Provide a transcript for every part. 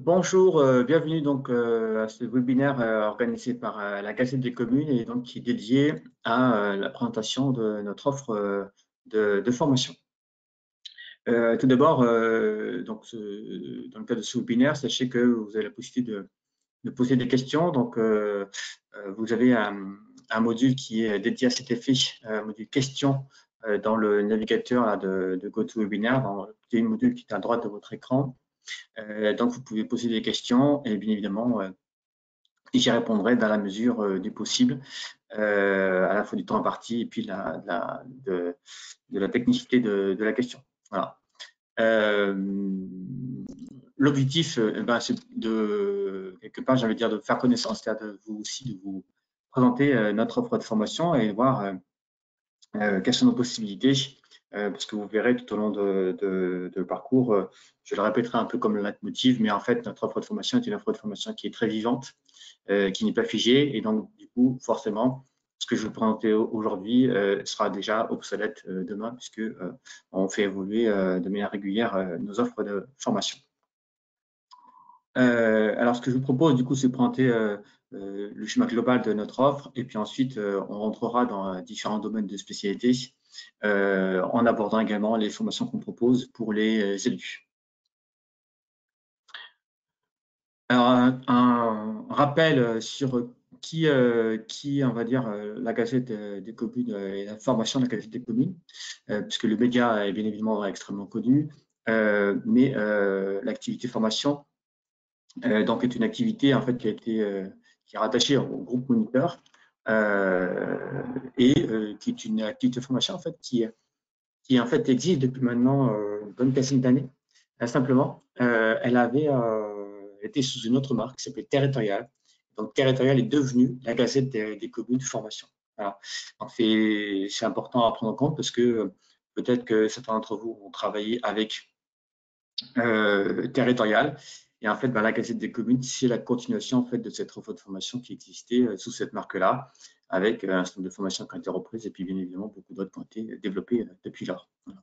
Bonjour, bienvenue donc à ce webinaire organisé par la Gazette des communes et donc qui est dédié à la présentation de notre offre de formation. Tout d'abord, dans le cadre de ce webinaire, sachez que vous avez la possibilité de poser des questions. Donc, vous avez un module qui est dédié à cet effet, un module questions dans le navigateur là, de GoToWebinar, dans le module qui est à droite de votre écran. Donc, vous pouvez poser des questions et bien évidemment, j'y répondrai dans la mesure du possible, à la fois du temps imparti et puis de la technicité de la question. Voilà. L'objectif, c'est de, quelque part, j'ai envie de dire, de faire connaissance, c'est-à-dire de vous présenter notre offre de formation et voir quelles sont nos possibilités, parce que vous verrez tout au long de parcours, je le répéterai un peu comme le leitmotiv, mais en fait, notre offre de formation est une offre de formation qui est très vivante, qui n'est pas figée, et donc, du coup, forcément, ce que je vais vous présenter aujourd'hui sera déjà obsolète demain, puisque on fait évoluer de manière régulière nos offres de formation. Alors, ce que je vous propose, du coup, c'est de présenter le schéma global de notre offre, et puis ensuite, on rentrera dans différents domaines de spécialité, en abordant également les formations qu'on propose pour les élus. Alors, un rappel sur qui on va dire, la Gazette des communes et la formation de la Gazette des communes, puisque le média est bien évidemment extrêmement connu, mais l'activité formation donc est une activité en fait qui est rattachée au groupe moniteur et qui est une activité de formation en fait qui en fait existe depuis maintenant une bonne quinzaine d'années. Simplement, elle avait été sous une autre marque qui s'appelait Territorial. Donc Territorial est devenue la Gazette des communes de formation. Voilà. Donc c'est important à prendre en compte parce que peut-être que certains d'entre vous ont travaillé avec Territorial. Et en fait, la Gazette des communes, c'est la continuation en fait, de cette offre de formation qui existait sous cette marque-là, avec un certain nombre de formations qui ont été reprises et puis bien évidemment beaucoup d'autres qui ont été développées depuis lors. Voilà.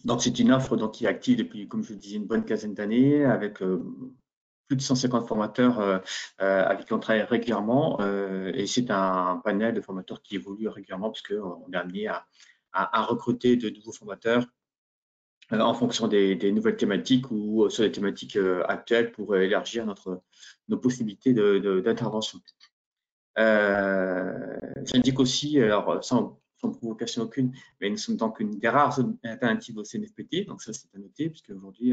Donc c'est une offre donc, qui est active depuis, comme je le disais, une bonne quinzaine d'années, avec plus de 150 formateurs avec qui on travaille régulièrement. Et c'est un panel de formateurs qui évolue régulièrement parce qu'on est amené à recruter de nouveaux formateurs en fonction des nouvelles thématiques ou sur les thématiques actuelles pour élargir nos possibilités d'intervention. J'indique aussi, alors sans provocation aucune, mais nous sommes donc une des rares alternatives au CNFPT, donc ça c'est à noter, puisque aujourd'hui,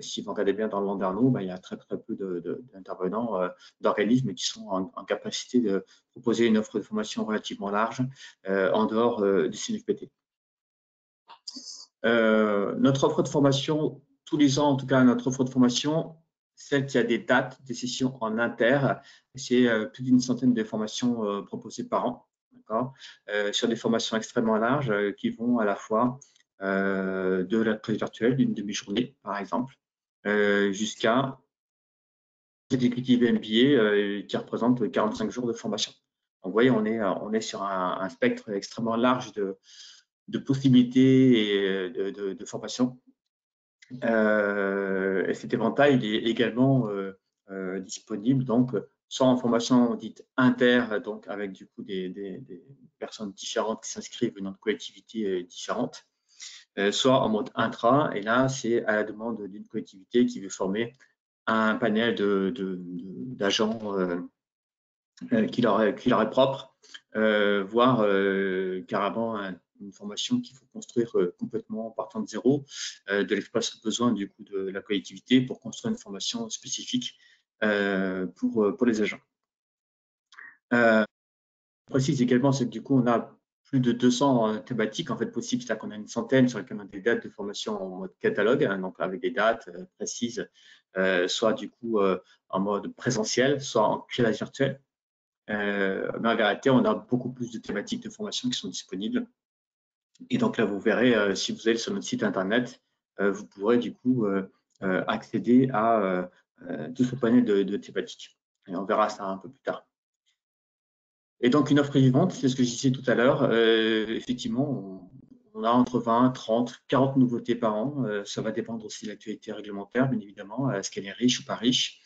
si vous regardez bien dans le Landerneau, il y a très peu d'intervenants, d'organismes qui sont en capacité de proposer une offre de formation relativement large en dehors du CNFPT. Notre offre de formation, tous les ans, en tout cas, notre offre de formation, celle qui a des dates, des sessions en inter, c'est plus d'une centaine de formations proposées par an, sur des formations extrêmement larges qui vont à la fois de la prise virtuelle, d'une demi-journée, par exemple, jusqu'à l'exécutive MBA qui représente 45 jours de formation. Donc, vous voyez, on est sur un spectre extrêmement large de possibilités et de formation. Et cet éventail il est également disponible donc soit en formation dite inter, donc avec du coup des personnes différentes qui s'inscrivent dans de collectivités différentes, soit en mode intra, et là c'est à la demande d'une collectivité qui veut former un panel d'agents qui leur est propre, voire carrément une formation qu'il faut construire complètement en partant de zéro, de l'expression de besoin du coup de la collectivité pour construire une formation spécifique pour les agents. Je précise également c'est que du coup on a plus de 200 thématiques en fait possibles, c'est-à-dire qu'on a une centaine sur lesquelles on a des dates de formation en mode catalogue, hein, donc avec des dates précises, soit du coup en mode présentiel, soit en classe virtuelle. Mais en vérité, on a beaucoup plus de thématiques de formation qui sont disponibles. Et donc là, vous verrez, si vous allez sur notre site internet, vous pourrez du coup accéder à tout ce panel de thématiques. Et on verra ça un peu plus tard. Et donc, une offre vivante, c'est ce que je disais tout à l'heure. Effectivement, on a entre 20, 30, 40 nouveautés par an. Ça va dépendre aussi de l'actualité réglementaire, bien évidemment, est-ce qu'elle est riche ou pas riche.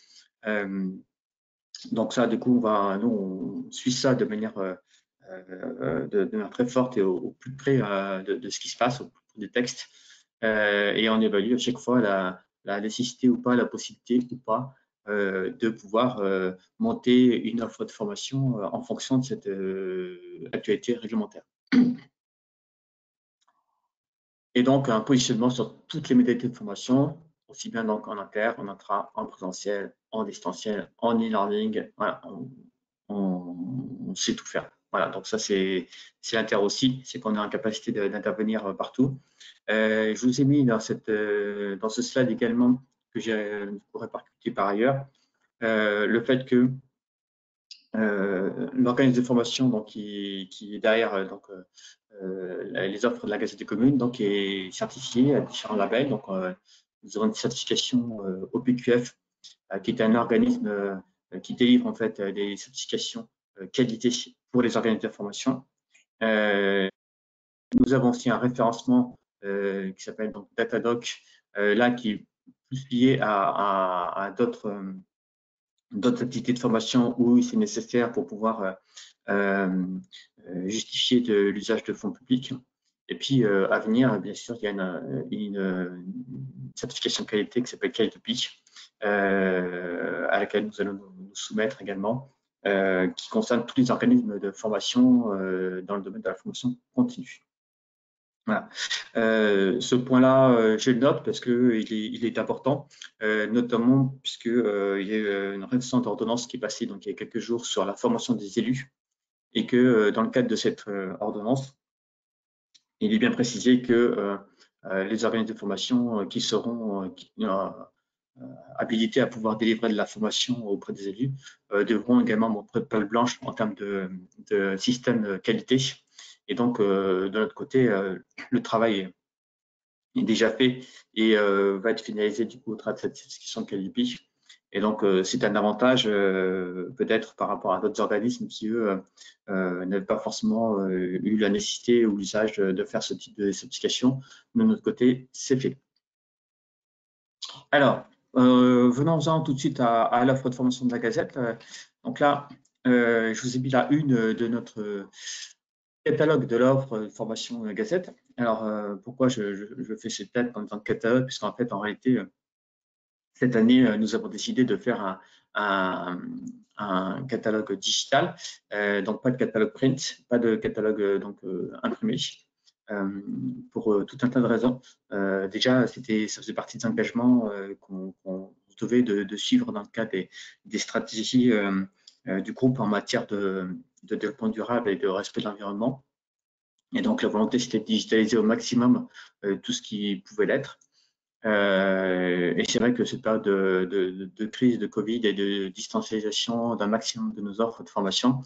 Donc ça, du coup, nous, on suit ça de manière, très forte et au plus près de ce qui se passe, au plus près des textes. Et on évalue à chaque fois la nécessité ou pas, la possibilité ou pas de pouvoir monter une offre de formation en fonction de cette actualité réglementaire. Et donc, un positionnement sur toutes les modalités de formation, aussi bien donc en inter, en intra, en présentiel, en distanciel, en e-learning. Voilà, on sait tout faire. Voilà, donc ça, c'est l'inter aussi, c'est qu'on est en capacité d'intervenir partout. Je vous ai mis dans ce slide également, que j'ai répercuté par ailleurs, le fait que l'organisme de formation donc, qui est derrière les offres de la Gazette des communes donc, est certifié à différents labels. Donc, nous avons une certification OPQF, qui est un organisme qui délivre en fait des certifications qualité pour les organismes de formation. Nous avons aussi un référencement qui s'appelle donc Datadoc, là qui est plus lié à d'autres activités de formation où c'est nécessaire pour pouvoir justifier de l'usage de fonds publics. Et puis, à venir, bien sûr, il y a une certification de qualité qui s'appelle Qualité à laquelle nous allons nous soumettre également, qui concerne tous les organismes de formation dans le domaine de la formation continue. Voilà. Ce point-là, je le note parce qu'il est important, notamment puisqu'il y a une récente ordonnance qui est passée donc, il y a quelques jours sur la formation des élus et que dans le cadre de cette ordonnance, il est bien précisé que les organismes de formation qui seront habilités à pouvoir délivrer de la formation auprès des élus devront également montrer patte blanche en termes de système qualité. Et donc, de notre côté, le travail est déjà fait et va être finalisé du coup au travers de cette certification de qualité. Et donc, c'est un avantage peut-être par rapport à d'autres organismes qui, eux, n'avaient pas forcément eu la nécessité ou l'usage de faire ce type de certification. De notre côté, c'est fait. Alors, venons-en tout de suite à l'offre de formation de la Gazette. Donc là, je vous ai mis la une de notre catalogue de l'offre de formation de la Gazette. Alors, pourquoi je fais cette tête en tant que catalogue? Puisqu'en fait, en réalité, cette année, nous avons décidé de faire un catalogue digital, donc pas de catalogue print, pas de catalogue imprimé, pour tout un tas de raisons. Déjà, ça faisait partie des engagements qu'on devait de suivre dans le cadre des stratégies du groupe en matière de développement durable et de respect de l'environnement. Et donc, la volonté, c'était de digitaliser au maximum tout ce qui pouvait l'être. Et c'est vrai que cette période de crise de Covid et de distancialisation d'un maximum de nos offres de formation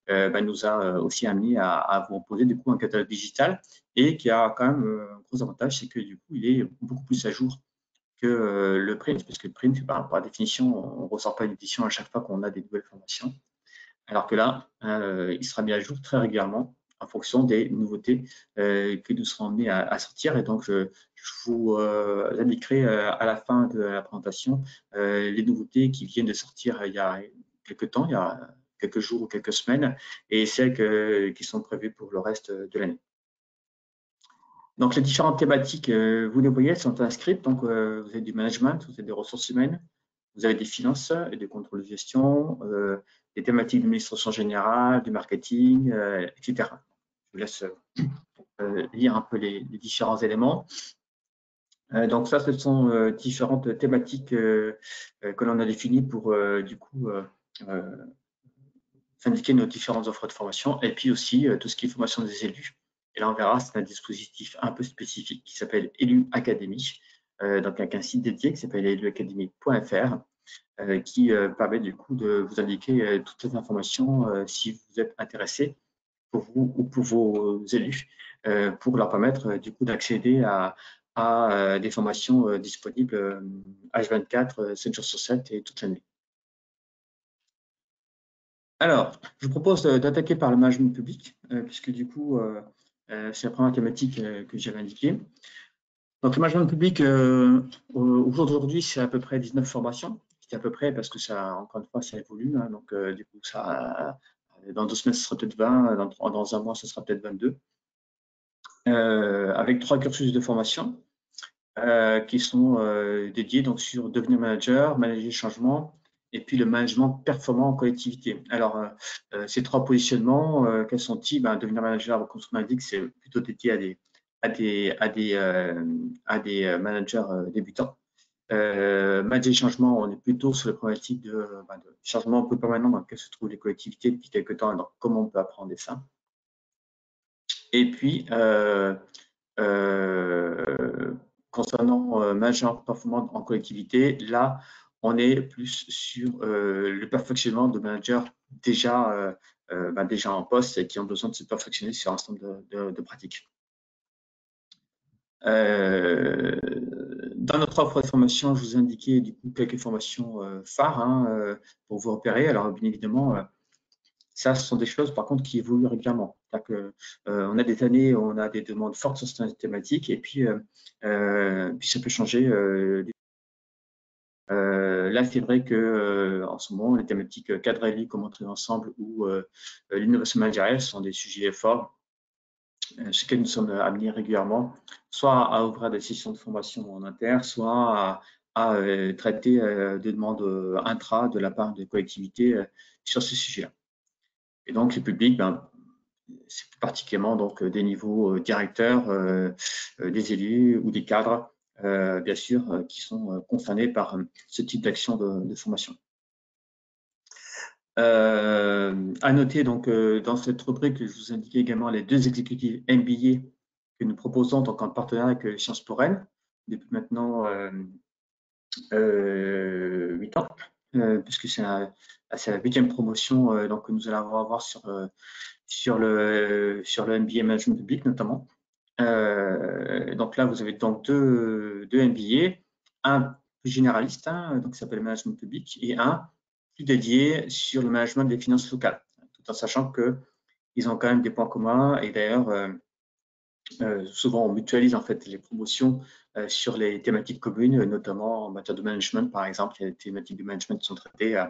nous a aussi amené à vous proposer du coup un catalogue digital et qui a quand même un gros avantage, c'est que du coup il est beaucoup plus à jour que le print, parce que le print, par définition, on ne ressort pas une édition à chaque fois qu'on a des nouvelles formations, alors que là, il sera mis à jour très régulièrement en fonction des nouveautés que nous serons amenés à sortir. Et donc, je vous indiquerai à la fin de la présentation les nouveautés qui viennent de sortir il y a quelques temps, il y a quelques jours ou quelques semaines, et celles qui sont prévues pour le reste de l'année. Donc, les différentes thématiques, vous les voyez, elles sont inscrites. Donc, vous avez du management, vous avez des ressources humaines, vous avez des finances et des contrôles de gestion, des thématiques d'administration générale, du marketing, etc. Je vous laisse lire un peu les différents éléments. Donc ça, ce sont différentes thématiques que l'on a définies pour du coup syndiquer nos différentes offres de formation et puis aussi tout ce qui est formation des élus. Et là, on verra, c'est un dispositif un peu spécifique qui s'appelle Élu Académie, donc avec un site dédié qui s'appelle eluacademy.fr. Qui permet du coup de vous indiquer toutes les informations si vous êtes intéressé pour vous ou pour vos élus, pour leur permettre du coup d'accéder à des formations disponibles H24, 7 jours sur 7 et toute l'année. Alors, je vous propose d'attaquer par le management public, puisque du coup, C'est la première thématique que j'avais indiquée. Donc, le management public, aujourd'hui, c'est à peu près 19 formations. C'est à peu près parce que ça, encore une fois, ça évolue. Hein, donc, du coup, ça, dans 2 semaines, ce sera peut-être 20. Dans un mois, ce sera peut-être 22. Avec 3 cursus de formation qui sont dédiés donc, sur devenir manager, manager le changement, et puis le management performant en collectivité. Alors, ces 3 positionnements, quels sont-ils? Devenir manager, comme son indique, c'est plutôt dédié à des managers débutants. Manager le changement, on est plutôt sur la problématique de changement un peu permanent dans lequel se trouvent les collectivités depuis quelques temps, donc comment on peut apprendre ça. Et puis, concernant manager performant en collectivité, là, on est plus sur le perfectionnement de managers déjà en poste et qui ont besoin de se perfectionner sur un certain nombre de pratiques. Dans notre offre de formation, je vous ai indiqué du coup quelques formations phares pour vous repérer. Alors, bien évidemment, ça, ce sont des choses, par contre, qui évoluent régulièrement. On a des années où on a des demandes fortes sur cette thématique, et puis ça peut changer. Là, c'est vrai que en ce moment, les thématiques cadre et vie, comment travailler ensemble, ou l'innovation managériale sont des sujets forts sur lesquels nous sommes amenés régulièrement, soit à ouvrir des sessions de formation en interne, soit à traiter des demandes intra de la part des collectivités sur ces sujets-là. Et donc, le public, c'est plus particulièrement donc, des niveaux directeurs, des élus ou des cadres, bien sûr, qui sont concernés par ce type d'action de formation. À noter donc dans cette rubrique, je vous indiquais également les 2 exécutifs MBA que nous proposons donc en partenariat avec Sciences Po Rennes depuis maintenant 8 ans, puisque c'est la 8e promotion donc, que nous allons avoir sur le MBA Management Public notamment. Donc là, vous avez donc deux MBA, un plus généraliste, donc qui s'appelle Management Public, et un plus dédié sur le management des finances locales, tout en sachant qu'ils ont quand même des points communs. Et d'ailleurs, souvent on mutualise en fait les promotions sur les thématiques communes, notamment en matière de management, par exemple. Il y a des thématiques de management qui sont traitées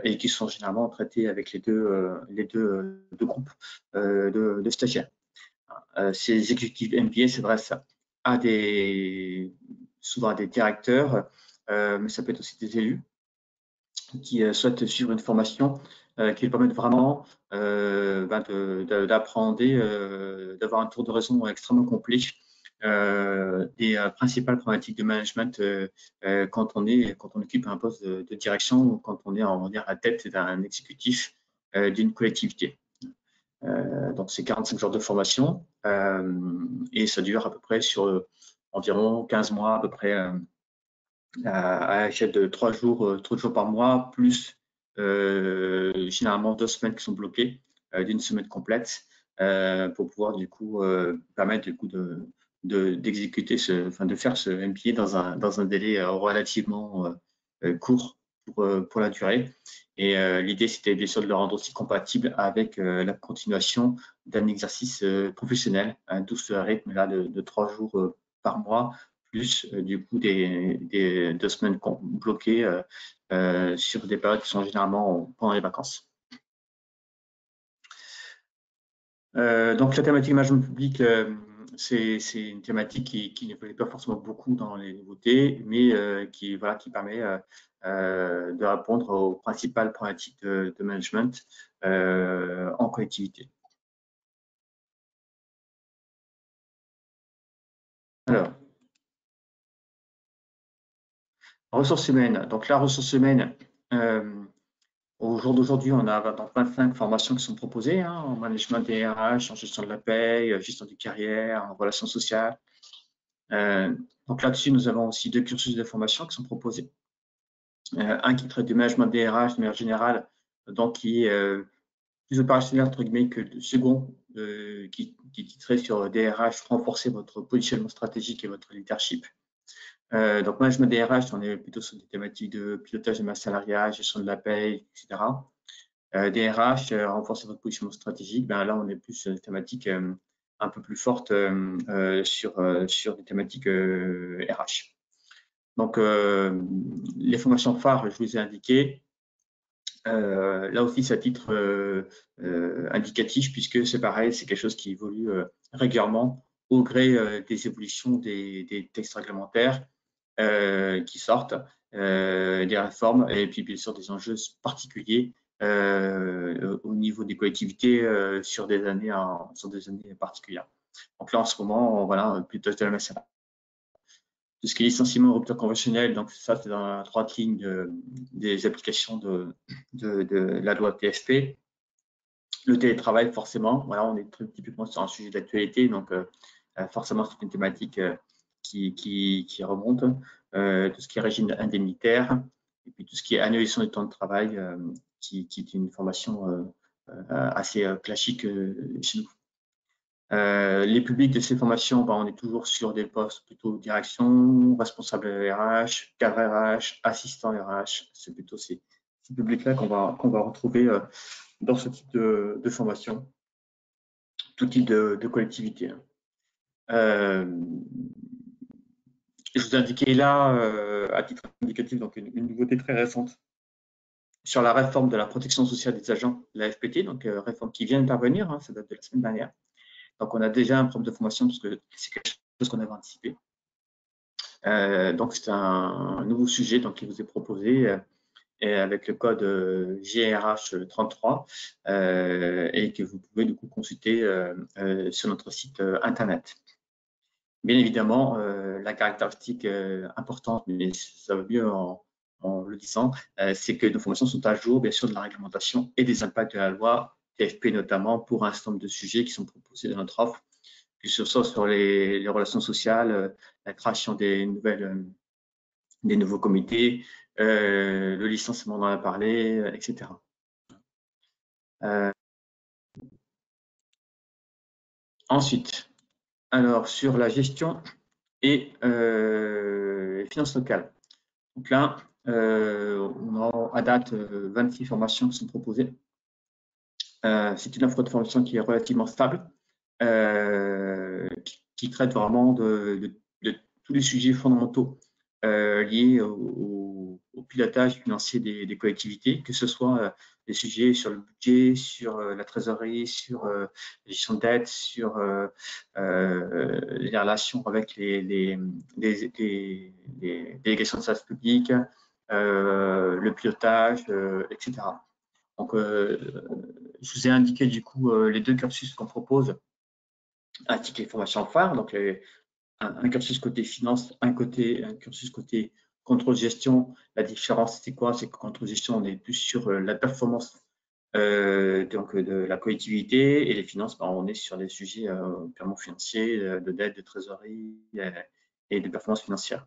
et qui sont généralement traitées avec les deux groupes de stagiaires. Ces exécutifs MBA s'adressent souvent à des directeurs, mais ça peut être aussi des élus qui souhaitent suivre une formation qui permette vraiment d'apprendre, d'avoir un tour de raison extrêmement complet des principales problématiques de management quand on occupe un poste de direction ou quand on est à la tête d'un exécutif d'une collectivité. Donc, c'est 45 jours de formation et ça dure à peu près sur environ 15 mois à peu près à l'échelle de 3 jours par mois, plus généralement 2 semaines qui sont bloquées d'une semaine complète pour pouvoir du coup permettre du coup d'exécuter de faire ce MBA dans un délai relativement court pour la durée. Et l'idée, c'était bien sûr de le rendre aussi compatible avec la continuation d'un exercice professionnel, d'où ce rythme là de 3 jours par mois, plus du coup des 2 semaines bloquées sur des périodes qui sont généralement pendant les vacances. Donc la thématique management public, c'est une thématique qui n'évolue pas forcément beaucoup dans les nouveautés, mais qui permet de répondre aux principales problématiques de management en collectivité. Alors, ressources humaines. Donc la ressource humaine, au jour d'aujourd'hui, on a 25 formations qui sont proposées en management des RH, en gestion de la paie, gestion des carrières, en relations sociales. Donc là-dessus, nous avons aussi 2 cursus de formation qui sont proposés. Un qui traite du management des RH de manière générale, donc qui est plus opérationnel entre guillemets que le second, qui traite sur des RH, renforcer votre positionnement stratégique et votre leadership. Donc management des RH, on est plutôt sur des thématiques de pilotage de masse salariale, gestion de la paie, etc. Des RH, renforcer votre positionnement stratégique, là on est plus sur des thématiques un peu plus forte sur des thématiques RH. Donc, les formations phares, je vous ai indiqué. Là aussi, c'est à titre indicatif, puisque c'est pareil, c'est quelque chose qui évolue régulièrement au gré des évolutions des textes réglementaires qui sortent, des réformes, et puis bien sûr des enjeux particuliers au niveau des collectivités sur des années particulières. Donc là, en ce moment, voilà, plutôt de la masse. Tout ce qui est licenciement, rupture conventionnelle, donc ça, c'est dans la droite ligne des applications de la loi TFP. Le télétravail, forcément, voilà, on est typiquement sur un sujet d'actualité, donc forcément, c'est une thématique qui remonte. Tout ce qui est régime indemnitaire, et puis tout ce qui est annulation du temps de travail, qui est une formation assez classique chez nous. Les publics de ces formations, on est toujours sur des postes plutôt direction, responsable RH, cadre RH, assistant RH. C'est plutôt ces publics-là qu'on va retrouver dans ce type de formation, tout type de collectivité. Je vous ai indiqué là, à titre indicatif, donc une nouveauté très récente sur la réforme de la protection sociale des agents, la FPT, donc réforme qui vient d'intervenir, ça date de la semaine dernière. Donc, on a déjà un programme de formation parce que c'est quelque chose qu'on avait anticipé. Donc, c'est un nouveau sujet qui vous est proposé avec le code GRH 33 et que vous pouvez du coup consulter sur notre site internet. Bien évidemment, la caractéristique importante, mais ça va mieux en le disant, c'est que nos formations sont à jour, bien sûr, de la réglementation et des impacts de la loi TFP, notamment pour un certain nombre de sujets qui sont proposés dans notre offre, que ce soit sur les relations sociales, la création des nouveaux comités, le licenciement, on en a parlé, etc. Ensuite, alors sur la gestion et finances locales. Donc là, on a à date 26 formations qui sont proposées. C'est une offre de formation qui est relativement stable, qui traite vraiment de tous les sujets fondamentaux liés au pilotage financier des collectivités, que ce soit des sujets sur le budget, sur la trésorerie, sur la gestion de dette, sur les relations avec les délégations de services publics, le pilotage, etc. Donc, je vous ai indiqué du coup les deux cursus qu'on propose, ainsi que les formations phares. Donc, un cursus côté finance, un cursus côté contrôle-gestion. La différence, c'est quoi? C'est que contrôle-gestion, on est plus sur la performance de la collectivité, et les finances, on est sur des sujets purement financiers, de dette, de trésorerie et de performance financière.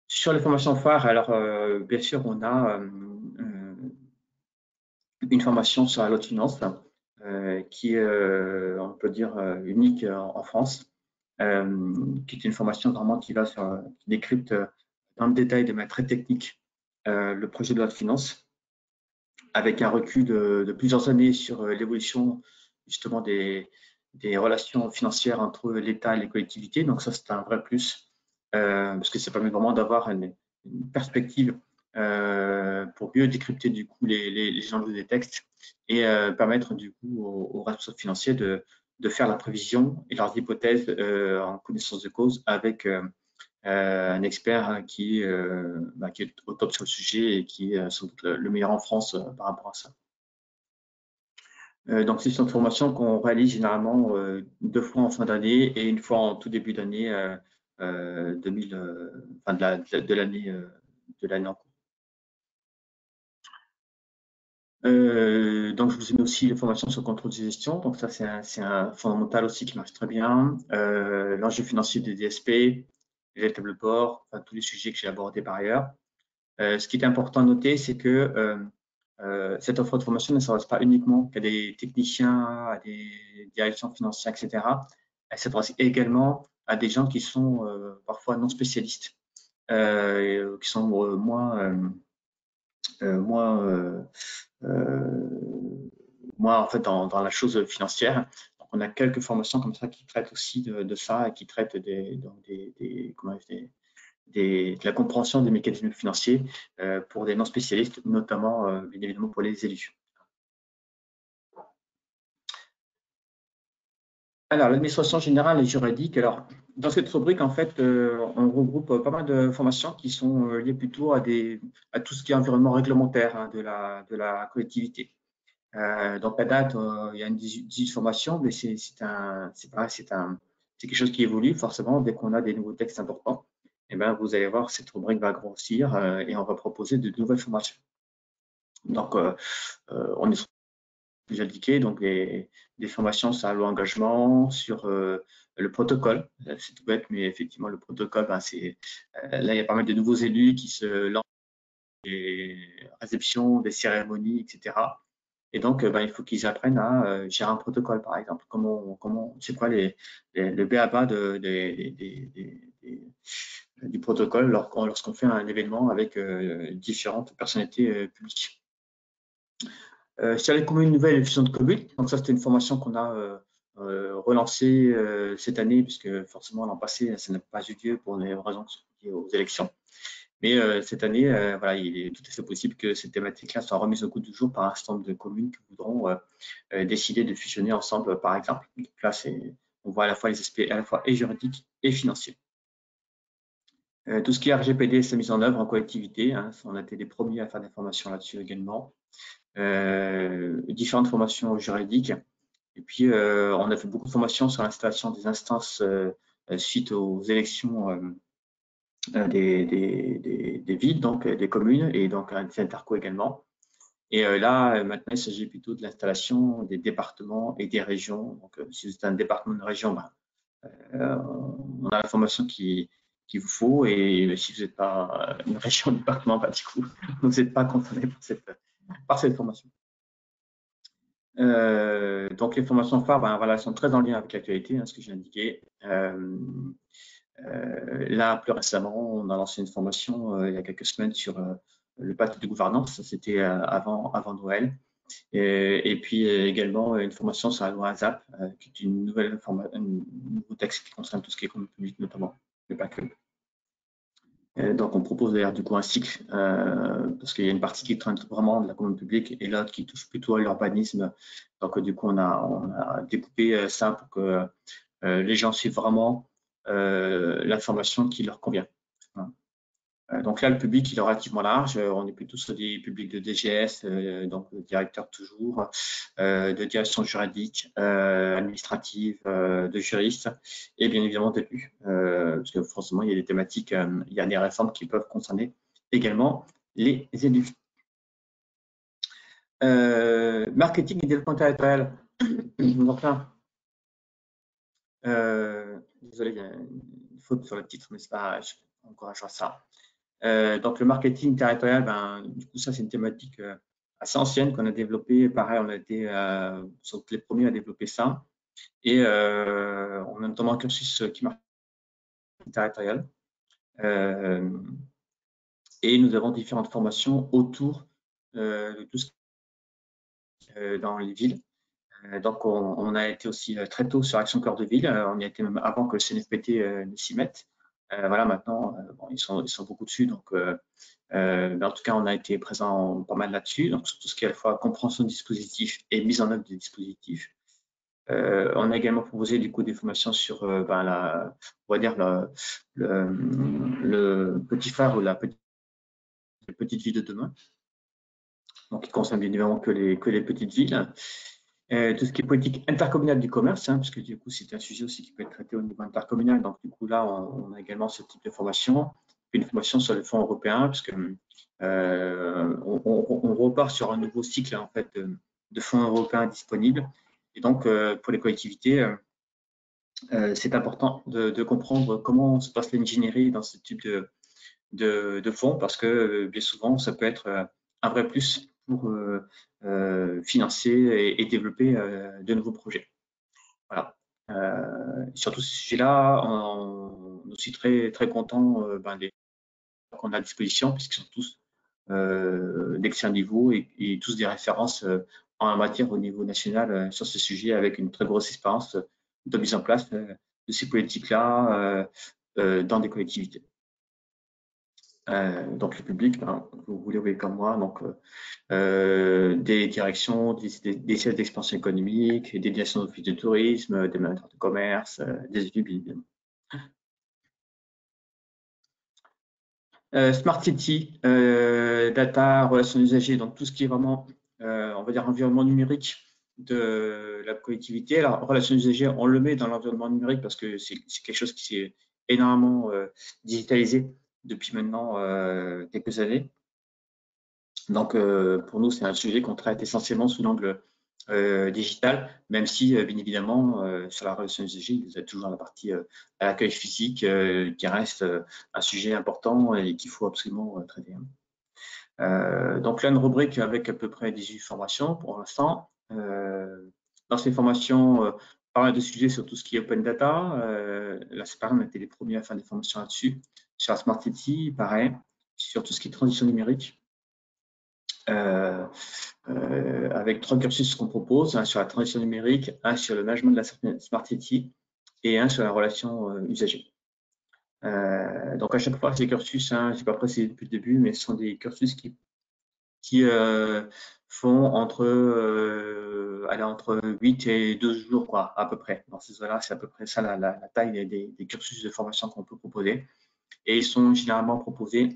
Sur les formations phares, alors bien sûr, on a une formation sur la loi de finances qui est, on peut dire, unique en France, qui est une formation vraiment qui décrypte dans le détail de manière très technique le projet de loi de finances, avec un recul de plusieurs années sur l'évolution justement des relations financières entre l'État et les collectivités. Donc ça, c'est un vrai plus, parce que ça permet vraiment d'avoir une perspective pour mieux décrypter du coup les enjeux des textes et permettre du coup aux responsables financiers de faire la prévision et leurs hypothèses en connaissance de cause avec un expert qui est au top sur le sujet et qui est sans doute le meilleur en France par rapport à ça. Donc, c'est une formation qu'on réalise généralement 2 fois en fin d'année et une fois en tout début d'année de l'année en cours. Donc, je vous ai mis aussi les formations sur le contrôle de gestion. Donc, ça, c'est un fondamental aussi qui marche très bien. L'enjeu financier des DSP, les tableaux de bord, tous les sujets que j'ai abordés par ailleurs. Ce qui est important à noter, c'est que cette offre de formation ne s'adresse pas uniquement qu'à des techniciens, à des directions financières, etc. Elle s'adresse également à des gens qui sont parfois non spécialistes, qui sont moins en fait dans la chose financière. Donc on a quelques formations comme ça qui traitent aussi de ça et qui traitent de la compréhension des mécanismes financiers pour des non-spécialistes, notamment, bien évidemment, pour les élus. Alors, l'administration générale et juridique. Alors, dans cette rubrique, en fait, on regroupe pas mal de formations qui sont liées plutôt à tout ce qui est environnement réglementaire hein, de la collectivité. Donc, à date, il y a une 18 formations, mais c'est quelque chose qui évolue forcément dès qu'on a des nouveaux textes importants. Et ben, vous allez voir, cette rubrique va grossir et on va proposer de nouvelles formations. Donc, on est déjà indiqué, donc des formations sur l'engagement, sur le protocole. C'est tout bête, mais effectivement, le protocole, ben, là, il y a pas mal de nouveaux élus qui se lancent des réceptions, des cérémonies, etc. Et donc, ben, il faut qu'ils apprennent à gérer un protocole, par exemple. C'est quoi le b.a.-ba du protocole lorsqu'on fait un événement avec différentes personnalités publiques. Sur les communes nouvelles et fusions de communes, donc ça c'était une formation qu'on a relancée cette année, puisque forcément l'an passé ça n'a pas eu lieu pour les raisons liées aux élections. Mais cette année, voilà, il est tout à fait possible que ces thématiques-là soient remises au goût du jour par un certain nombre de communes qui voudront décider de fusionner ensemble, par exemple. Donc là, on voit à la fois les aspects à la fois et juridiques et financiers. Tout ce qui est RGPD, sa mise en œuvre en collectivité, hein, on a été les premiers à faire des formations là-dessus également. Différentes formations juridiques. Et puis, on a fait beaucoup de formations sur l'installation des instances suite aux élections des villes, donc des communes, et donc des interco également. Et là, maintenant, il s'agit plutôt de l'installation des départements et des régions. Donc, si vous êtes un département de région, ben, on a la formation qu'il vous faut. Et si vous n'êtes pas une région, département, ben, du coup, vous n'êtes pas concerné par cette formation. Donc, les formations phares, ben, voilà, sont très en lien avec l'actualité, hein, ce que j'ai indiqué. Là, plus récemment, on a lancé une formation il y a quelques semaines sur le pacte de gouvernance. C'était avant Noël. Et puis également une formation sur la loi ASAP, qui est un nouveau texte qui concerne tout ce qui est commune publique notamment, mais pas que. Donc on propose d'ailleurs du coup un cycle, parce qu'il y a une partie qui traite vraiment de la commune publique et l'autre qui touche plutôt à l'urbanisme. Donc du coup on a découpé ça pour que les gens suivent vraiment l'information qui leur convient. Donc là, le public il est relativement large. On est plutôt sur des publics de DGS, donc de directeur toujours, de direction juridique, administrative, de juristes et bien évidemment d'élus. Parce que forcément, il y a des thématiques, il y a des réformes qui peuvent concerner également les élus. Marketing et développement territorial. Donc là, désolé, il y a une faute sur le titre, mais c'est pas, je encourage à ça. Donc le marketing territorial, ben, du coup ça c'est une thématique assez ancienne qu'on a développée. Pareil, on a été les premiers à développer ça. Et on a notamment un cursus qui marque territorial. Et nous avons différentes formations autour de tout ce qui est dans les villes. Donc on a été aussi très tôt sur Action Cœur de Ville. On y a été même avant que le CNFPT ne s'y mette. Voilà, maintenant, bon, ils sont beaucoup dessus. Donc, mais en tout cas, on a été présent pas mal là-dessus. Donc, tout ce qui est à la fois compréhension du dispositif et mise en œuvre du dispositif. On a également proposé du coup des formations sur ben, on va dire le petit phare ou la petite ville de demain. Donc, qui concerne bien évidemment que les petites villes. Tout ce qui est politique intercommunale du commerce, hein, parce que du coup, c'est un sujet aussi qui peut être traité au niveau intercommunal. Donc, du coup, là, on a également ce type de formation. Une formation sur le fonds européen, parce que on repart sur un nouveau cycle en fait, de fonds européens disponibles. Et donc, pour les collectivités, c'est important de comprendre comment se passe l'ingénierie dans ce type de fonds, parce que bien souvent, ça peut être un vrai plus pour financer et développer de nouveaux projets. Voilà. Sur tous ces sujets-là, on est aussi très, très content des qu'on a à disposition, puisqu'ils sont tous d'excellent niveau et tous des références en matière au niveau national sur ce sujet, avec une très grosse expérience de mise en place de ces politiques-là dans des collectivités. Donc le public, ben, vous voulez comme moi, donc des directions, des sièges d'expansion économique, des directions d'office de tourisme, des managers de commerce, des élus, bien évidemment. Smart City, data, relations usagers, donc tout ce qui est vraiment, on va dire, environnement numérique de la collectivité. Alors, relations usagers, on le met dans l'environnement numérique parce que c'est quelque chose qui s'est énormément digitalisé depuis maintenant quelques années. Donc, pour nous, c'est un sujet qu'on traite essentiellement sous l'angle digital, même si, bien évidemment, sur la relation usagée, vous avez toujours la partie à l'accueil physique qui reste un sujet important et qu'il faut absolument traiter. Donc là, une rubrique avec à peu près 18 formations pour l'instant. Dans ces formations, pas mal de sujets sur tout ce qui est open data. Là, c'est pareil, on a été les premiers à faire des formations là-dessus. Sur la Smart City, pareil. Sur tout ce qui est transition numérique. Avec 3 cursus qu'on propose, un sur la transition numérique, un sur le management de la Smart City et un sur la relation usagée. Donc à chaque fois, ces cursus, hein, je n'ai pas précisé depuis le début, mais ce sont des cursus qui font entre 8 et 12 jours, quoi, à peu près. Dans ces zones-là, c'est à peu près ça la taille des cursus de formation qu'on peut proposer. Et ils sont généralement proposés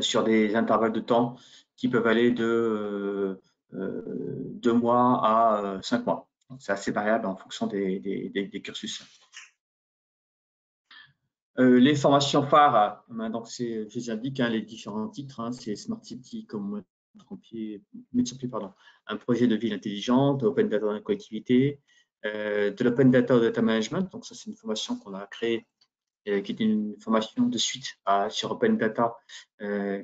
sur des intervalles de temps qui peuvent aller de 2 mois à 5 mois. C'est assez variable en fonction des cursus. Les formations phares, donc je les indique, hein, les différents titres, hein, c'est Smart City, comme mettre sur pied, un projet de ville intelligente, Open Data dans la collectivité, de l'Open Data au Data Management, donc ça c'est une formation qu'on a créée qui est une formation de suite sur Open Data,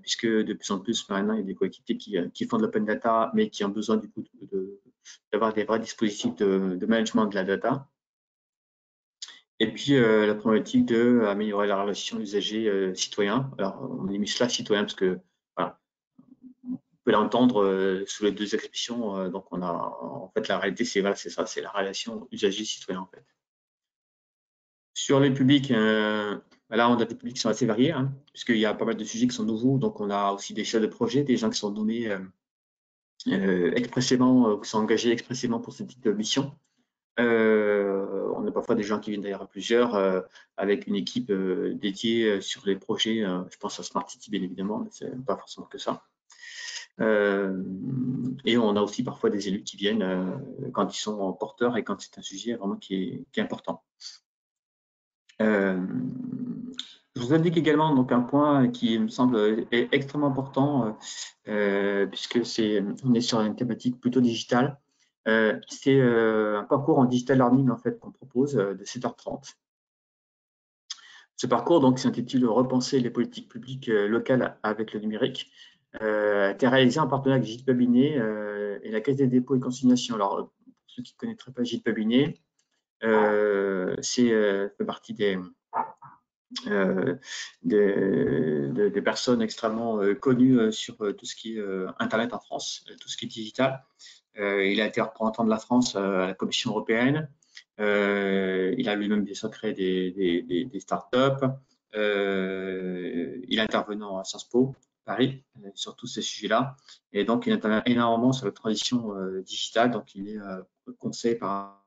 puisque de plus en plus maintenant, il y a des collectivités qui font de l'Open Data, mais qui ont besoin du coup d'avoir des vrais dispositifs de management de la data. Et puis, la problématique d'améliorer la relation usager-citoyen. Alors, on a mis cela citoyen parce que, voilà, on peut l'entendre sous les deux expressions. Donc, on a, en fait, la réalité, c'est ça, c'est la relation usager-citoyen, en fait. Sur les publics, là, on a des publics qui sont assez variés, hein, puisqu'il y a pas mal de sujets qui sont nouveaux. Donc, on a aussi des chefs de projet, des gens qui sont nommés expressément, qui sont engagés expressément pour ce type de mission. On a parfois des gens qui viennent d'ailleurs à plusieurs, avec une équipe dédiée sur les projets. Je pense à Smart City, bien évidemment, mais c'est pas forcément que ça. Et on a aussi parfois des élus qui viennent quand ils sont porteurs et quand c'est un sujet vraiment qui est important. Je vous indique également donc un point qui me semble extrêmement important, puisque on est sur une thématique plutôt digitale. C'est un parcours en digital learning en fait qu'on propose de 7h30. Ce parcours donc s'intitule Repenser les politiques publiques locales avec le numérique. A été réalisé en partenariat avec Gilles Pabinet et la Caisse des dépôts et consignations. Alors pour ceux qui ne connaîtraient pas Gilles Pabinet, fait partie des personnes extrêmement connues sur tout ce qui est Internet en France, tout ce qui est digital. Il a été représentant de la France à la Commission européenne. Il a lui-même bien sûr créé des startups. Il est intervenant à Sciences Po Paris sur tous ces sujets-là. Et donc, il intervient énormément sur la transition digitale. Donc, il est conseillé par.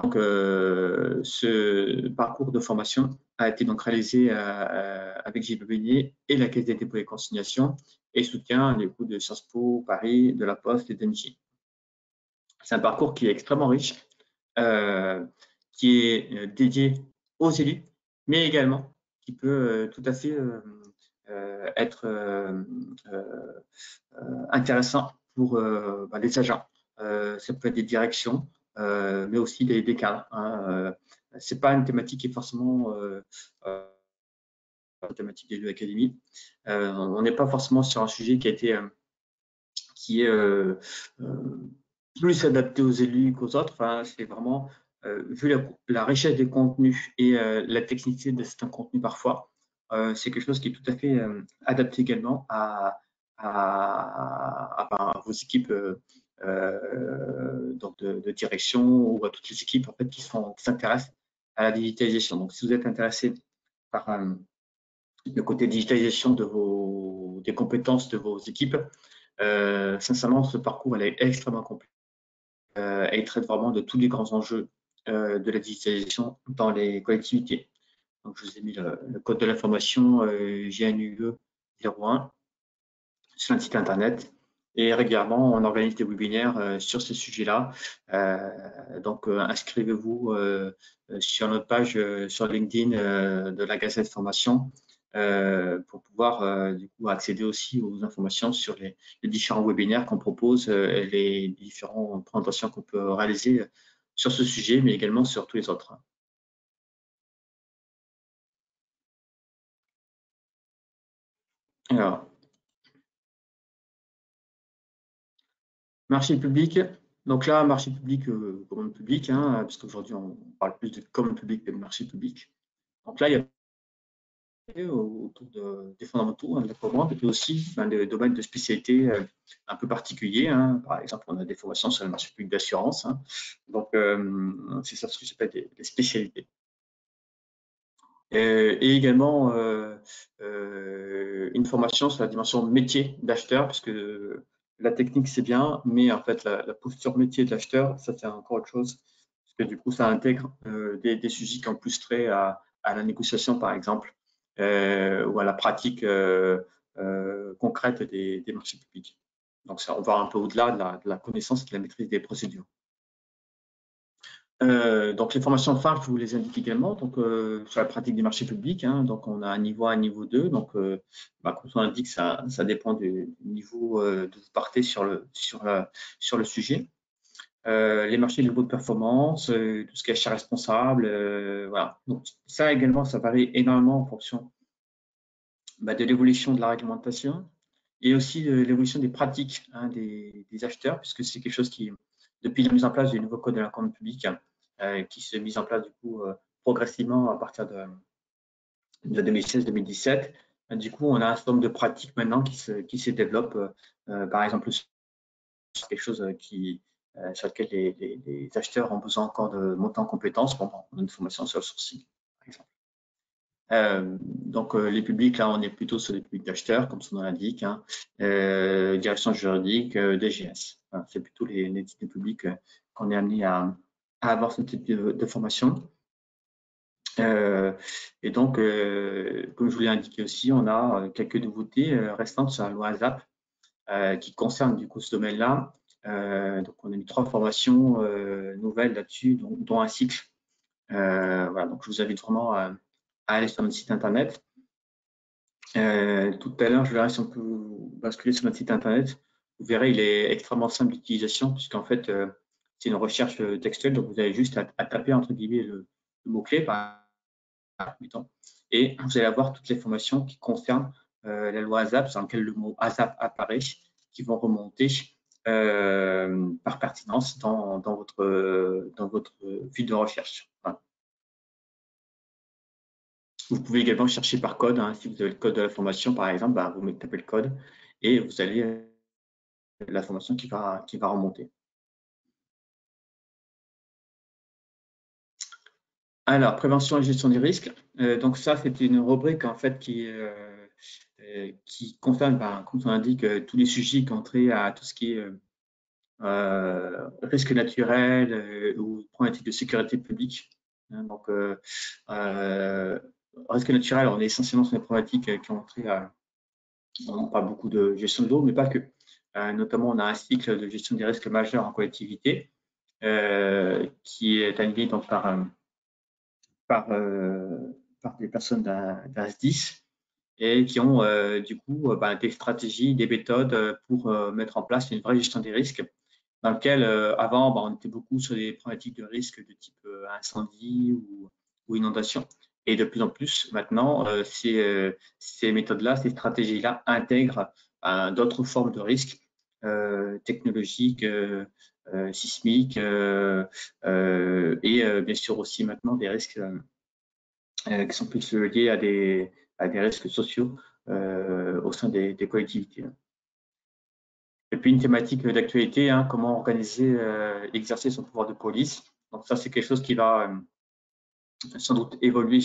Donc, ce parcours de formation a été donc réalisé avec Gilles Pabinet et la Caisse des dépôts et consignations et soutient les coûts de Sciences Po Paris, de la Poste et d'Engie. C'est un parcours qui est extrêmement riche, qui est dédié aux élus, mais également qui peut tout à fait être intéressant pour les agents. Ça peut être des directions, mais aussi des cadres. Hein. C'est pas une thématique qui est forcément une thématique des lieux académiques. On n'est pas forcément sur un sujet qui est plus adapté aux élus qu'aux autres. Enfin, c'est vraiment, vu la richesse des contenus et la technicité de certains contenus parfois, c'est quelque chose qui est tout à fait adapté également à à vos équipes donc de direction ou à toutes les équipes en fait, qui s'intéressent à la digitalisation. Donc, si vous êtes intéressé par le côté digitalisation des compétences de vos équipes, sincèrement, ce parcours elle est extrêmement complet. Elle traite vraiment de tous les grands enjeux de la digitalisation dans les collectivités. Donc, je vous ai mis le code de l'information GNUE 01 sur un site internet. Et régulièrement, on organise des webinaires sur ces sujets-là. Donc, inscrivez-vous sur notre page sur LinkedIn de la Gazette Formation pour pouvoir du coup accéder aussi aux informations sur les différents webinaires qu'on propose et les différentes présentations qu'on peut réaliser sur ce sujet, mais également sur tous les autres. Alors, marché public. Donc là, marché public, commande publique, hein, parce qu'aujourd'hui, on parle plus de commande publique que de marché public. Donc là, il y a autour des fondamentaux de la commande, et puis aussi des domaines de spécialité un peu particuliers. Hein. Par exemple, on a des formations sur le marché public d'assurance. Hein. Donc, c'est ça ce que j'appelle des spécialités. Et également une formation sur la dimension métier d'acheteur, parce que la technique c'est bien, mais en fait la posture métier de l'acheteur, ça c'est encore autre chose, parce que du coup ça intègre des sujets qui ont plus trait à la négociation par exemple, ou à la pratique concrète des marchés publics. Donc ça, on va un peu au-delà de la connaissance et de la maîtrise des procédures. Donc les formations de phare, je vous les indique également. Donc sur la pratique des marchés publics, hein, donc on a un niveau 1, un niveau 2. Donc comme on indique, ça dépend du niveau d'où vous partez sur le sujet. Les marchés de niveau de performance, tout ce qui est achat responsable, voilà. Donc ça également, ça varie énormément en fonction de l'évolution de la réglementation et aussi de l'évolution des pratiques hein, des acheteurs, puisque c'est quelque chose qui, depuis la mise en place du nouveau code de la commande publique, qui s'est mis en place du coup progressivement à partir de 2016-2017. Du coup, on a un certain nombre de pratiques maintenant qui se développent, par exemple, sur quelque chose sur lequel les acheteurs ont besoin encore de monter en compétences pendant une formation sur le sourcing, par exemple. Donc, les publics, là, on est plutôt sur les publics d'acheteurs, comme son nom l'indique, hein, direction juridique, DGS. Voilà, c'est plutôt les types de publics qu'on est amené à avoir ce type de formation. Et donc, comme je vous l'ai indiqué aussi, on a quelques nouveautés restantes sur la loi ASAP qui concernent du coup ce domaine-là. Donc, on a mis 3 formations nouvelles là-dessus, dont un cycle. Voilà, donc je vous invite vraiment à aller sur notre site internet. Tout à l'heure, je verrai si on peut basculer sur notre site internet. Vous verrez, il est extrêmement simple d'utilisation puisqu'en fait, c'est une recherche textuelle. Donc, vous avez juste à taper entre guillemets le mot-clé par temps. Et vous allez avoir toutes les formations qui concernent la loi ASAP, dans laquelle le mot ASAP apparaît, qui vont remonter par pertinence dans votre fil de recherche. Voilà. Vous pouvez également chercher par code. Hein, si vous avez le code de la formation, par exemple, vous tapez le code et vous allez la formation qui va remonter. Alors, prévention et gestion des risques. Donc ça, c'est une rubrique en fait qui concerne, comme on indique, tous les sujets qui ont trait à tout ce qui est risque naturel ou problématique de sécurité publique. Hein, donc, risque naturel, on est essentiellement sur des problématiques qui ont trait à, on parle beaucoup de gestion de l'eau, mais pas que. Notamment, on a un cycle de gestion des risques majeurs en collectivité qui est animé donc par des personnes d'un SDIS et qui ont du coup des stratégies, des méthodes pour mettre en place une vraie gestion des risques dans lequel avant on était beaucoup sur des problématiques de risque de type incendie ou inondation. Et de plus en plus maintenant, ces méthodes-là, ces stratégies-là intègrent d'autres formes de risques technologiques, sismiques et bien sûr aussi maintenant des risques qui sont plus liés à des risques sociaux au sein des collectivités. Et puis une thématique d'actualité, hein, comment organiser, exercer son pouvoir de police. Donc ça, c'est quelque chose qui va sans doute évoluer.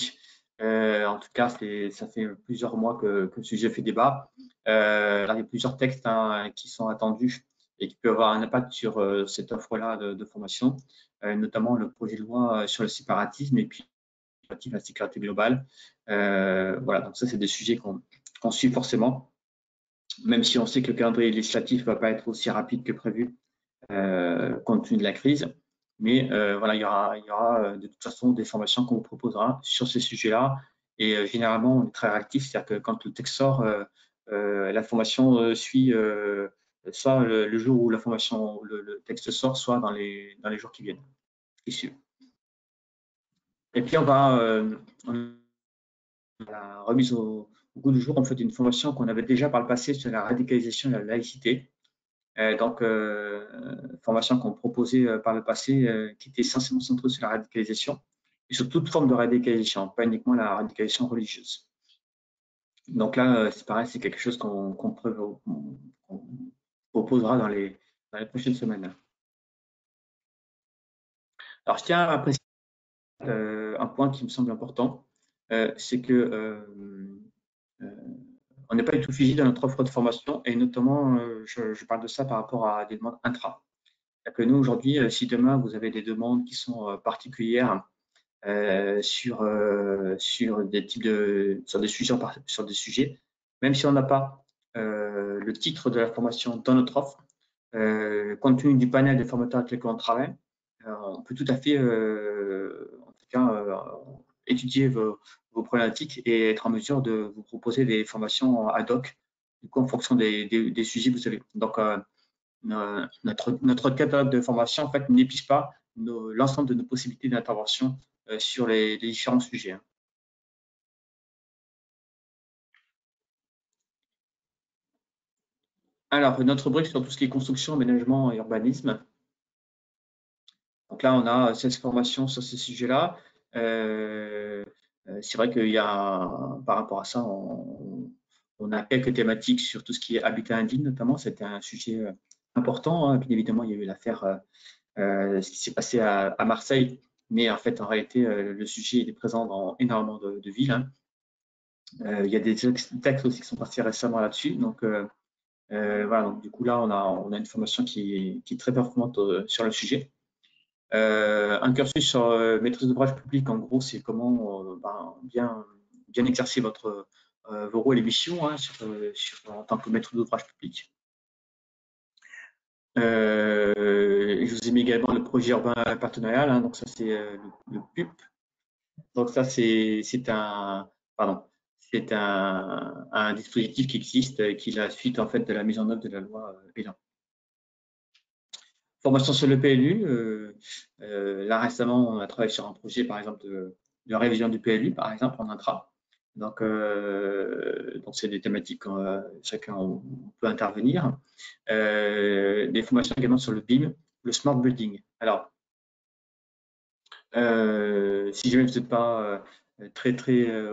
En tout cas, ça fait plusieurs mois que le sujet fait débat. Là, il y a plusieurs textes, hein, qui sont attendus et qui peuvent avoir un impact sur cette offre-là de formation, notamment le projet de loi sur le séparatisme et puis la sécurité globale. Voilà, donc ça, c'est des sujets qu'on suit forcément, même si on sait que le calendrier législatif ne va pas être aussi rapide que prévu compte tenu de la crise. Mais voilà, il y aura de toute façon des formations qu'on vous proposera sur ces sujets-là. Et généralement, on est très réactif, c'est-à-dire que quand le texte sort, la formation suit soit le jour où la formation, le texte sort, soit dans les jours qui viennent. Et puis, on la remise au goût du jour, on fait une formation qu'on avait déjà par le passé sur la radicalisation et la laïcité. Donc, formation qu'on proposait par le passé, qui était essentiellement centrée sur la radicalisation et sur toute forme de radicalisation, pas uniquement la radicalisation religieuse. Donc là, c'est pareil, c'est quelque chose qu'on proposera dans les prochaines semaines. Alors, je tiens à préciser un point qui me semble important, c'est que on n'est pas du tout figé dans notre offre de formation et notamment, je parle de ça par rapport à des demandes intra. Que nous, aujourd'hui, si demain vous avez des demandes qui sont particulières sur des types sur des sujets, même si on n'a pas le titre de la formation dans notre offre, compte tenu du panel des formateurs avec lesquels on travaille, on peut tout à fait, en tout cas, étudier vos problématiques et être en mesure de vous proposer des formations ad hoc, du coup, en fonction des sujets que vous avez. Donc, notre catalogue de formation, en fait, n'épuise pas l'ensemble de nos possibilités d'intervention sur les différents sujets. Alors, notre rubrique sur tout ce qui est construction, aménagement et urbanisme. Donc là, on a 16 formations sur ces sujets-là. C'est vrai qu'il y a, par rapport à ça, on a quelques thématiques sur tout ce qui est habitat indigne, notamment. C'était un sujet important, hein. Bien évidemment, il y a eu l'affaire, ce qui s'est passé à Marseille, mais en fait, en réalité, le sujet est présent dans énormément de villes, hein. Il y a des textes aussi qui sont passés récemment là-dessus. Donc, voilà, donc du coup, là, on a une formation qui est très performante sur le sujet. Un cursus sur maîtrise d'ouvrage public, en gros, c'est comment bien exercer vos rôles et missions, hein, en tant que maître d'ouvrage public. Je vous ai mis également le projet urbain partenarial, hein, donc ça c'est le PUP. Donc ça c'est un dispositif qui existe, qui est la suite en fait de la mise en œuvre de la loi Elan. Formation sur le PLU. Là récemment, on a travaillé sur un projet par exemple de révision du PLU, par exemple en intra. Donc c'est des thématiques chacun peut intervenir. Des formations également sur le BIM, le Smart Building. Alors, si jamais vous n'êtes pas très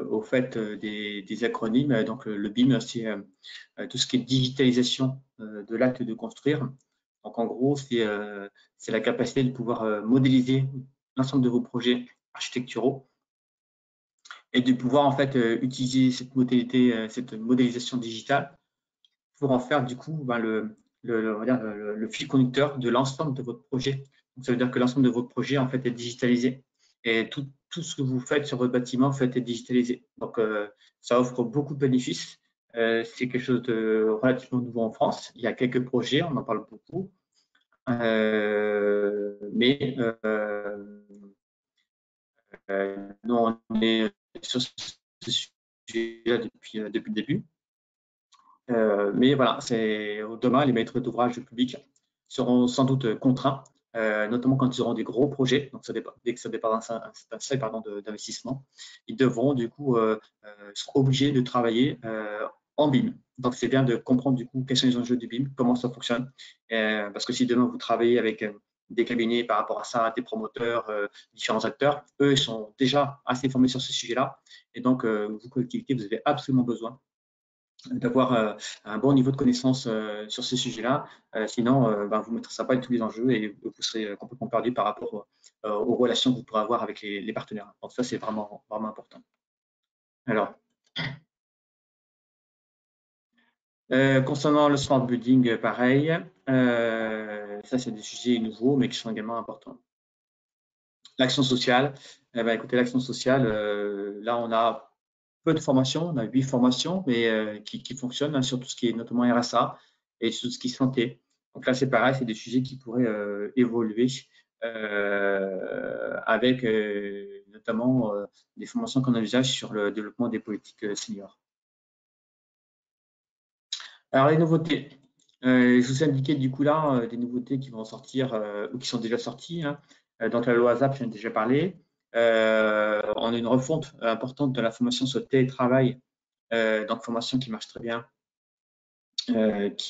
au fait des acronymes, donc le BIM, c'est tout ce qui est digitalisation de l'acte de construire. Donc en gros, c'est la capacité de pouvoir modéliser l'ensemble de vos projets architecturaux et de pouvoir en fait utiliser cette modélisation digitale pour en faire du coup le fil conducteur de l'ensemble de votre projet. Donc, ça veut dire que l'ensemble de votre projet en fait est digitalisé et tout ce que vous faites sur votre bâtiment en fait est digitalisé. Donc ça offre beaucoup de bénéfices. C'est quelque chose de relativement nouveau en France. Il y a quelques projets, on en parle beaucoup, mais nous on est sur ce sujet-là depuis le début. Mais voilà, demain, les maîtres d'ouvrage publics seront sans doute contraints, notamment quand ils auront des gros projets, donc dès que ça dépasse un seuil d'investissement, ils devront du coup être obligés de travailler en BIM. Donc c'est bien de comprendre du coup quels sont les enjeux du BIM, comment ça fonctionne, parce que si demain vous travaillez avec des cabinets par rapport à ça, des promoteurs, différents acteurs, eux ils sont déjà assez formés sur ce sujet-là, et donc vous collectivités, vous avez absolument besoin d'avoir un bon niveau de connaissance sur ces sujets-là. Sinon, vous ne maîtrisez pas tous les enjeux et vous serez complètement perdu par rapport aux relations que vous pourrez avoir avec les partenaires. Donc ça, c'est vraiment, vraiment important. Alors, concernant le smart building, pareil, ça c'est des sujets nouveaux mais qui sont également importants. L'action sociale, écoutez, l'action sociale, là on a peu de formations, on a 8 formations, mais qui fonctionnent hein, sur tout ce qui est notamment RSA et sur tout ce qui est santé. Donc là c'est pareil, c'est des sujets qui pourraient évoluer avec notamment des formations qu'on envisage sur le développement des politiques seniors. Alors les nouveautés, je vous ai indiqué du coup là des nouveautés qui vont sortir ou qui sont déjà sorties. Hein. Donc la loi ASAP, j'en ai déjà parlé. On a une refonte importante de la formation sur le télétravail, donc formation qui marche très bien, parce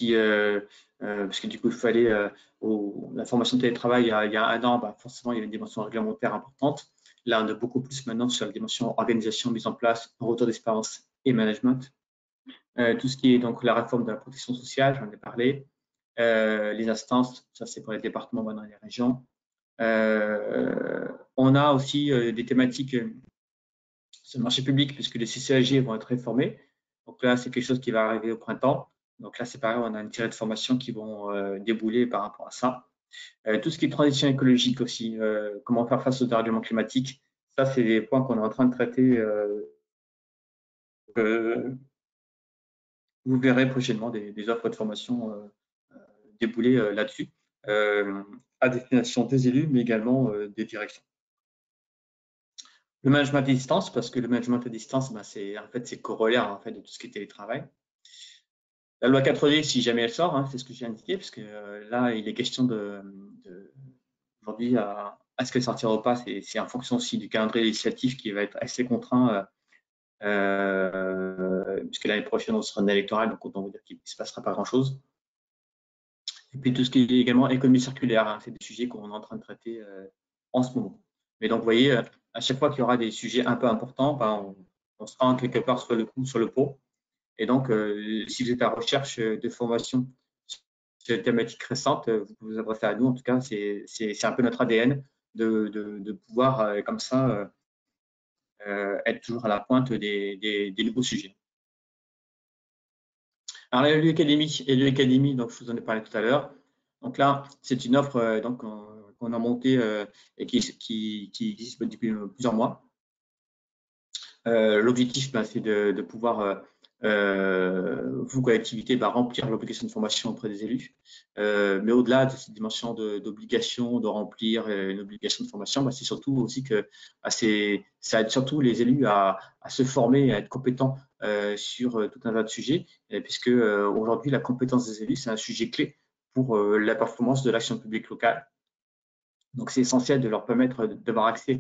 que du coup il fallait la formation de télétravail il y a un an, forcément il y avait une dimension réglementaire importante. Là on a beaucoup plus maintenant sur la dimension organisation, mise en place, retour d'expérience et management. Tout ce qui est donc la réforme de la protection sociale, j'en ai parlé. Les instances, ça c'est pour les départements dans les régions. On a aussi des thématiques sur le marché public, puisque les CCAG vont être réformés. Donc là, c'est quelque chose qui va arriver au printemps. Donc là, c'est pareil, on a une série de formations qui vont débouler par rapport à ça. Tout ce qui est transition écologique aussi, comment faire face au dérèglement climatique, ça, c'est des points qu'on est en train de traiter. Vous verrez prochainement des offres de formation débouler là-dessus, à destination des élus, mais également des directions. Le management à distance, parce que le management à distance, c'est corollaire en fait, de tout ce qui est télétravail. La loi 4D, si jamais elle sort, hein, c'est ce que j'ai indiqué, parce que là, il est question aujourd'hui à ce qu'elle sortira ou pas, c'est en fonction aussi du calendrier législatif qui va être assez contraint, puisque l'année prochaine, on sera en électorale, donc autant vous dire qu'il ne se passera pas grand-chose. Et puis tout ce qui est également économie circulaire, hein, c'est des sujets qu'on est en train de traiter en ce moment. Mais donc, vous voyez, à chaque fois qu'il y aura des sujets un peu importants, on sera en quelque part sur le coup, sur le pot. Et donc, si vous êtes à la recherche de formation sur des thématiques récentes, vous pouvez vous adresser à nous. En tout cas, c'est un peu notre ADN de pouvoir, comme ça, être toujours à la pointe des nouveaux sujets. Alors, la LU Academy, donc je vous en ai parlé tout à l'heure. Donc là, c'est une offre qu'on a montée et qui existe depuis plusieurs mois. L'objectif, c'est de pouvoir, vous, collectivité, remplir l'obligation de formation auprès des élus. Mais au-delà de cette dimension d'obligation de remplir une obligation de formation, c'est surtout aussi que ça aide surtout les élus à se former, à être compétents sur tout un tas de sujets, puisque aujourd'hui, la compétence des élus, c'est un sujet clé pour la performance de l'action publique locale. Donc, c'est essentiel de leur permettre d'avoir accès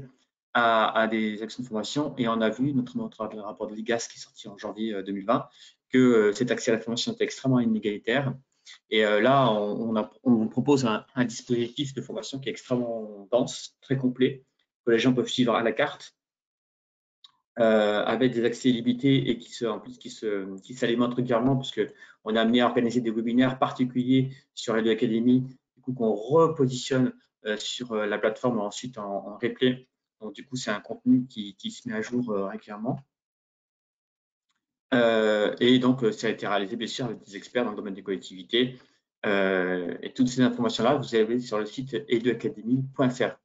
à des actions de formation. Et on a vu, notamment au travers du rapport de l'IGAS qui est sorti en janvier 2020, que cet accès à la formation était extrêmement inégalitaire. Et là, on propose un dispositif de formation qui est extrêmement dense, très complet, que les gens peuvent suivre à la carte, avec des accès limités et qui s'alimentent régulièrement, puisqu'on a amené à organiser des webinaires particuliers sur LU Academy, du coup qu'on repositionne sur la plateforme ensuite en replay. Donc du coup, c'est un contenu qui se met à jour régulièrement. Et donc, ça a été réalisé bien sûr avec des experts dans le domaine des collectivités. Et toutes ces informations-là, vous avez sur le site eduacademy.fr.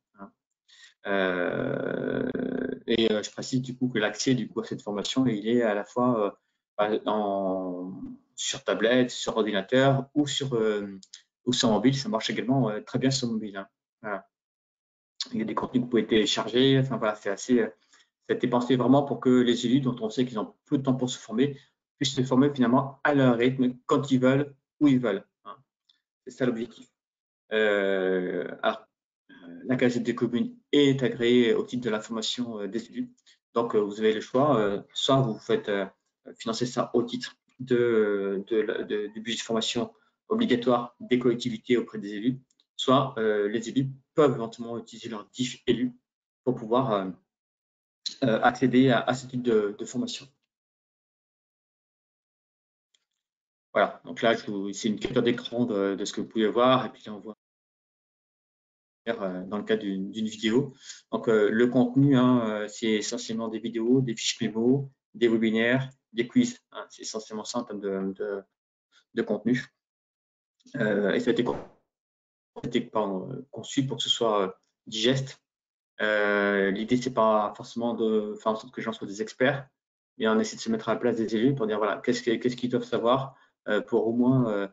Et je précise du coup que l'accès à cette formation, il est à la fois sur tablette, sur ordinateur ou sur mobile. Ça marche également très bien sur mobile. Hein. Voilà. Il y a des contenus que vous pouvez télécharger. Enfin voilà, ça a été pensé vraiment pour que les élus, dont on sait qu'ils ont peu de temps pour se former, puissent se former finalement à leur rythme, quand ils veulent, où ils veulent. Hein. C'est ça l'objectif. Alors, la Gazette des communes est agréée au titre de la formation des élus. Donc, vous avez le choix. Soit vous faites financer ça au titre du budget de formation obligatoire des collectivités auprès des élus, soit les élus peuvent éventuellement utiliser leur DIF élu pour pouvoir accéder à ce type de formation. Voilà, donc là, c'est une capture d'écran de ce que vous pouvez voir, et puis là, on voit dans le cadre d'une vidéo. Donc, le contenu, hein, c'est essentiellement des vidéos, des fiches mémo, des webinaires, des quiz. Hein, c'est essentiellement ça en termes de contenu. Et ça a été conçu pour que ce soit digeste. L'idée, c'est pas forcément de faire en sorte que les gens soient des experts, mais on essaie de se mettre à la place des élus pour dire voilà, qu'est-ce qu'ils doivent savoir pour au moins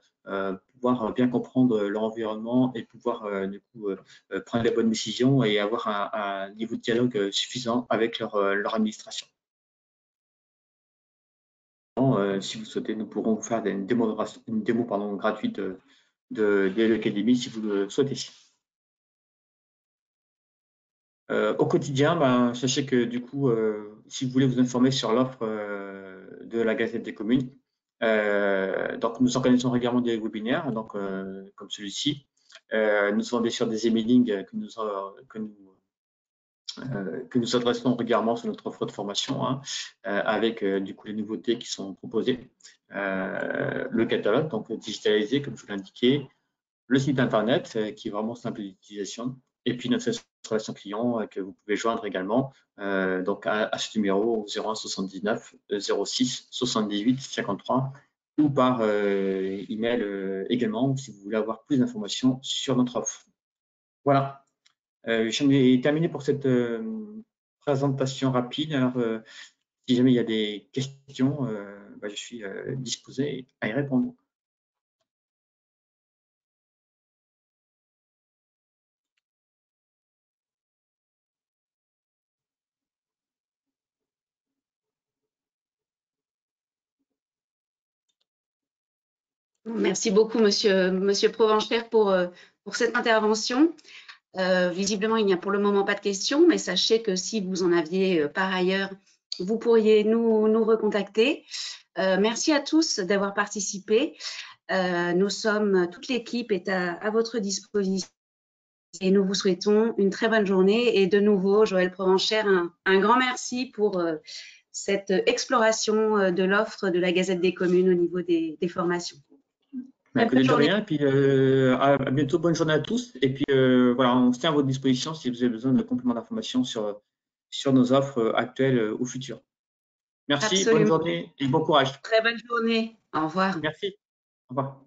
pouvoir bien comprendre leur environnement et pouvoir du coup prendre les bonnes décisions et avoir un niveau de dialogue suffisant avec leur administration. Si vous souhaitez, nous pourrons vous faire une démo gratuite de l'Académie si vous le souhaitez. Au quotidien, sachez que du coup, si vous voulez vous informer sur l'offre de la Gazette des communes, donc nous organisons régulièrement des webinaires, donc comme celui-ci. Nous avons bien sûr des emailing que nous adressons régulièrement sur notre offre de formation, hein, avec du coup les nouveautés qui sont proposées, le catalogue donc digitalisé comme je vous l'ai indiqué, le site internet qui est vraiment simple d'utilisation, et puis notre relation client que vous pouvez joindre également donc à ce numéro 01 79 06 78 53 ou par email également si vous voulez avoir plus d'informations sur notre offre. Voilà, j'en ai terminé pour cette présentation rapide. Alors, si jamais il y a des questions, je suis disposé à y répondre. Merci beaucoup, Monsieur Provencher, pour cette intervention. Visiblement, il n'y a pour le moment pas de questions, mais sachez que si vous en aviez par ailleurs, vous pourriez nous recontacter. Merci à tous d'avoir participé. Toute l'équipe est à votre disposition et nous vous souhaitons une très bonne journée. Et de nouveau, Joël Provencher, un grand merci pour cette exploration de l'offre de la Gazette des communes au niveau des formations. De rien, et puis à bientôt, bonne journée à tous. Et puis voilà, on se tient à votre disposition si vous avez besoin de compléments d'information sur nos offres actuelles ou futures. Merci, Absolument. bonne journée et bon courage. Très bonne journée. Au revoir. Merci. Au revoir.